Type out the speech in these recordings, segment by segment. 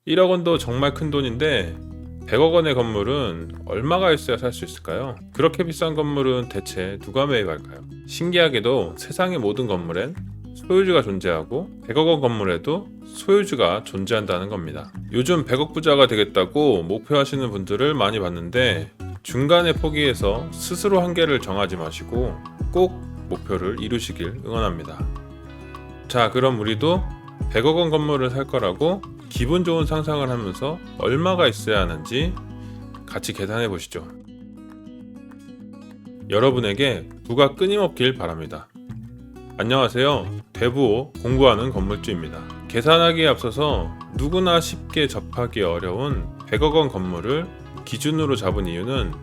1억 원도 정말 큰 돈인데 100억 원의 건물은 얼마가 있어야 살 수 있을까요? 그렇게 비싼 건물은 대체 누가 매입할까요? 신기하게도 세상의 모든 건물엔 소유주가 존재하고 100억 원 건물에도 소유주가 존재한다는 겁니다. 요즘 100억 부자가 되겠다고 목표하시는 분들을 많이 봤는데 중간에 포기해서 스스로 한계를 정하지 마시고 꼭 목표를 이루시길 응원합니다. 자, 그럼 우리도 100억 원 건물을 살 거라고 기분 좋은 상상을 하면서 얼마가 있어야 하는지 같이 계산해 보시죠. 여러분에게 부가 끊임없길 바랍니다. 안녕하세요. 대부호 공부하는 건물주입니다. 계산하기에 앞서서 누구나 쉽게 접하기 어려운 100억 원 건물을 기준으로 잡은 이유는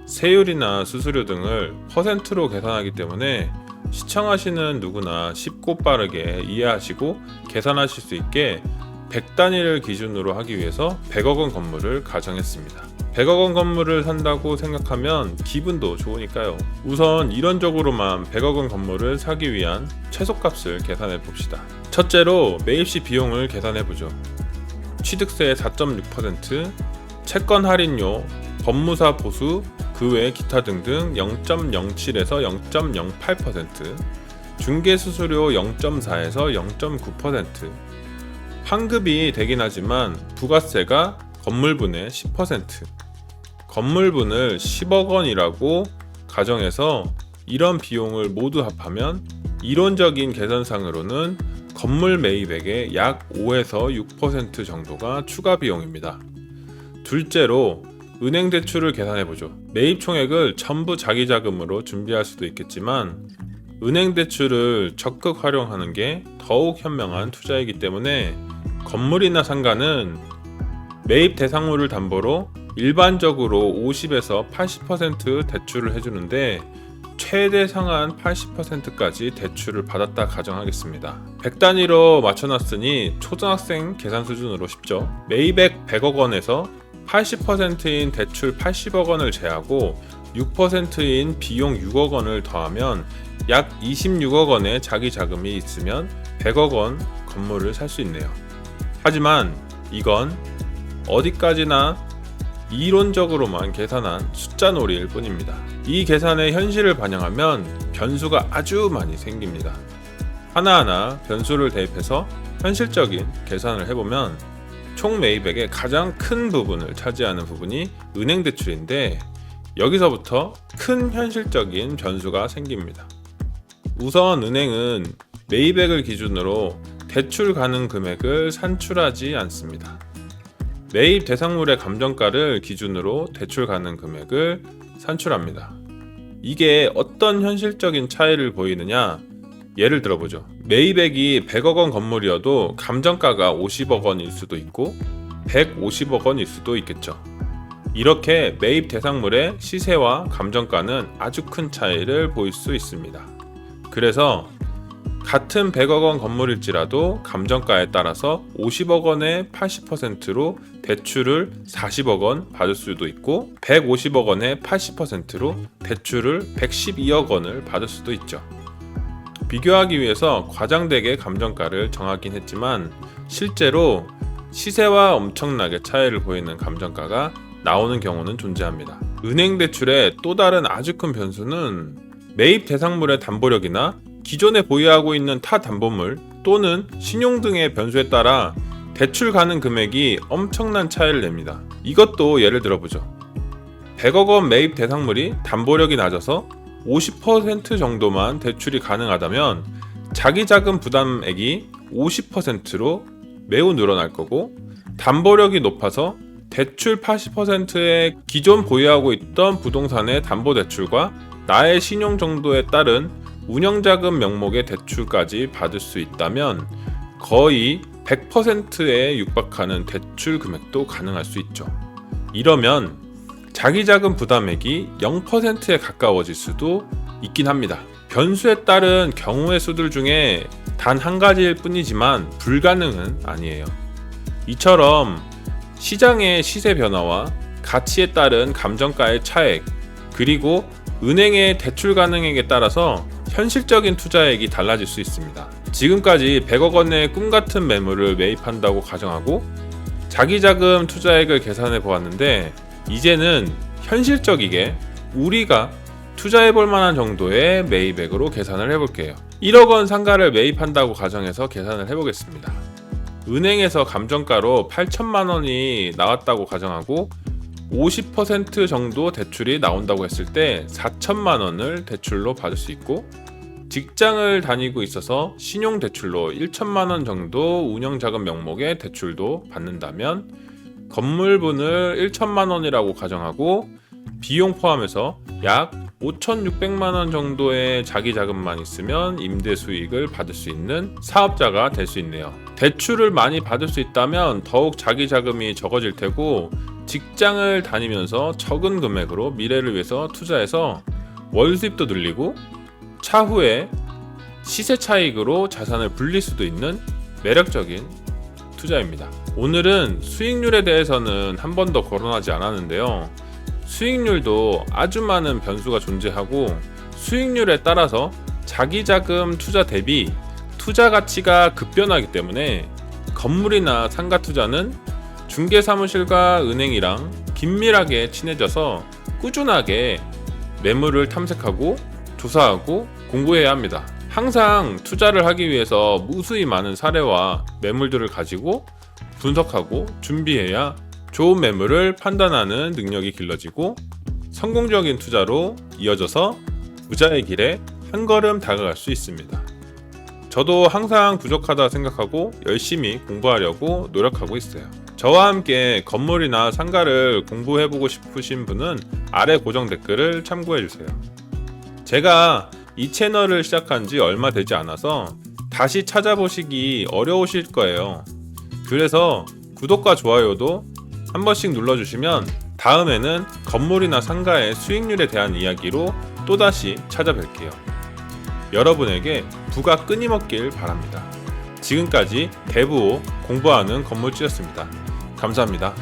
세율이나 수수료 등을 퍼센트로 계산하기 때문에 시청하시는 누구나 쉽고 빠르게 이해하시고 계산하실 수 있게 100단위를 기준으로 하기 위해서 100억 원 건물을 가정했습니다. 100억 원 건물을 산다고 생각하면 기분도 좋으니까요. 우선 이론적으로만 100억 원 건물을 사기 위한 최소값을 계산해 봅시다. 첫째로 매입 시 비용을 계산해 보죠. 취득세 4.6%, 채권 할인료, 법무사 보수, 그 외 기타 등등 0.07에서 0.08%, 중개수수료 0.4에서 0.9%, 환급이 되긴 하지만 부가세가 건물분의 10%, 건물분을 10억 원이라고 가정해서 이런 비용을 모두 합하면 이론적인 계산상으로는 건물 매입액의 약 5에서 6% 정도가 추가 비용입니다. 둘째로 은행 대출을 계산해보죠. 매입 총액을 전부 자기 자금으로 준비할 수도 있겠지만 은행 대출을 적극 활용하는 게 더욱 현명한 투자이기 때문에 건물이나 상가는 매입 대상물을 담보로 일반적으로 50에서 80% 대출을 해주는데 최대 상한 80%까지 대출을 받았다 가정하겠습니다. 100단위로 맞춰놨으니 초등학생 계산 수준으로 쉽죠. 매입액 100억 원에서 80%인 대출 80억 원을 제하고 6%인 비용 6억 원을 더하면 약 26억 원의 자기 자금이 있으면 100억 원 건물을 살 수 있네요. 하지만 이건 어디까지나 이론적으로만 계산한 숫자놀이일 뿐입니다. 이 계산의 현실을 반영하면 변수가 아주 많이 생깁니다. 하나하나 변수를 대입해서 현실적인 계산을 해보면 총 매입액의 가장 큰 부분을 차지하는 부분이 은행 대출인데 여기서부터 큰 현실적인 변수가 생깁니다. 우선 은행은 매입액을 기준으로 대출 가능 금액을 산출하지 않습니다. 매입 대상물의 감정가를 기준으로 대출 가능 금액을 산출합니다. 이게 어떤 현실적인 차이를 보이느냐? 예를 들어보죠. 매입액이 100억 원 건물이어도 감정가가 50억 원일 수도 있고 150억 원일 수도 있겠죠. 이렇게 매입 대상물의 시세와 감정가는 아주 큰 차이를 보일 수 있습니다. 그래서 같은 100억 원 건물일지라도 감정가에 따라서 50억 원의 80%로 대출을 40억 원 받을 수도 있고 150억 원의 80%로 대출을 112억 원을 받을 수도 있죠. 비교하기 위해서 과장되게 감정가를 정하긴 했지만 실제로 시세와 엄청나게 차이를 보이는 감정가가 나오는 경우는 존재합니다. 은행 대출의 또 다른 아주 큰 변수는 매입 대상물의 담보력이나 기존에 보유하고 있는 타 담보물 또는 신용 등의 변수에 따라 대출 가능 금액이 엄청난 차이를 냅니다. 이것도 예를 들어보죠. 100억 원 매입 대상물이 담보력이 낮아서 50% 정도만 대출이 가능하다면 자기 자금 부담액이 50%로 매우 늘어날 거고 담보력이 높아서 대출 80%의 기존 보유하고 있던 부동산의 담보대출과 나의 신용 정도에 따른 운영자금 명목의 대출까지 받을 수 있다면 거의 100%에 육박하는 대출 금액도 가능할 수 있죠. 이러면 자기자금 부담액이 0%에 가까워질 수도 있긴 합니다. 변수에 따른 경우의 수들 중에 단 한 가지일 뿐이지만 불가능은 아니에요. 이처럼 시장의 시세 변화와 가치에 따른 감정가의 차액, 그리고 은행의 대출 가능액에 따라서 현실적인 투자액이 달라질 수 있습니다. 지금까지 100억 원의 꿈같은 매물을 매입한다고 가정하고 자기자금 투자액을 계산해 보았는데 이제는 현실적이게 우리가 투자해 볼 만한 정도의 매입액으로 계산을 해볼게요. 1억 원 상가를 매입한다고 가정해서 계산을 해보겠습니다. 은행에서 감정가로 8천만 원이 나왔다고 가정하고 50% 정도 대출이 나온다고 했을 때 4천만 원을 대출로 받을 수 있고, 직장을 다니고 있어서 신용대출로 1천만 원 정도 운영자금 명목의 대출도 받는다면 건물분을 1천만 원이라고 가정하고 비용 포함해서 약 5,600만 원 정도의 자기 자금만 있으면 임대 수익을 받을 수 있는 사업자가 될 수 있네요. 대출을 많이 받을 수 있다면 더욱 자기 자금이 적어질 테고, 직장을 다니면서 적은 금액으로 미래를 위해서 투자해서 월 수입도 늘리고 차후에 시세 차익으로 자산을 불릴 수도 있는 매력적인 투자입니다. 오늘은 수익률에 대해서는 한 번도 거론하지 않았는데요. 수익률도 아주 많은 변수가 존재하고 수익률에 따라서 자기 자금 투자 대비 투자 가치가 급변하기 때문에 건물이나 상가 투자는 중개사무실과 은행이랑 긴밀하게 친해져서 꾸준하게 매물을 탐색하고 조사하고 공부해야 합니다. 항상 투자를 하기 위해서 무수히 많은 사례와 매물들을 가지고 분석하고 준비해야 좋은 매물을 판단하는 능력이 길러지고 성공적인 투자로 이어져서 부자의 길에 한 걸음 다가갈 수 있습니다. 저도 항상 부족하다 생각하고 열심히 공부하려고 노력하고 있어요. 저와 함께 건물이나 상가를 공부해보고 싶으신 분은 아래 고정 댓글을 참고해주세요. 제가 이 채널을 시작한 지 얼마 되지 않아서 다시 찾아보시기 어려우실 거예요. 그래서 구독과 좋아요도 한 번씩 눌러주시면 다음에는 건물이나 상가의 수익률에 대한 이야기로 또다시 찾아뵐게요. 여러분에게 부가 끊임없길 바랍니다. 지금까지 대부호 공부하는 건물주였습니다. 감사합니다.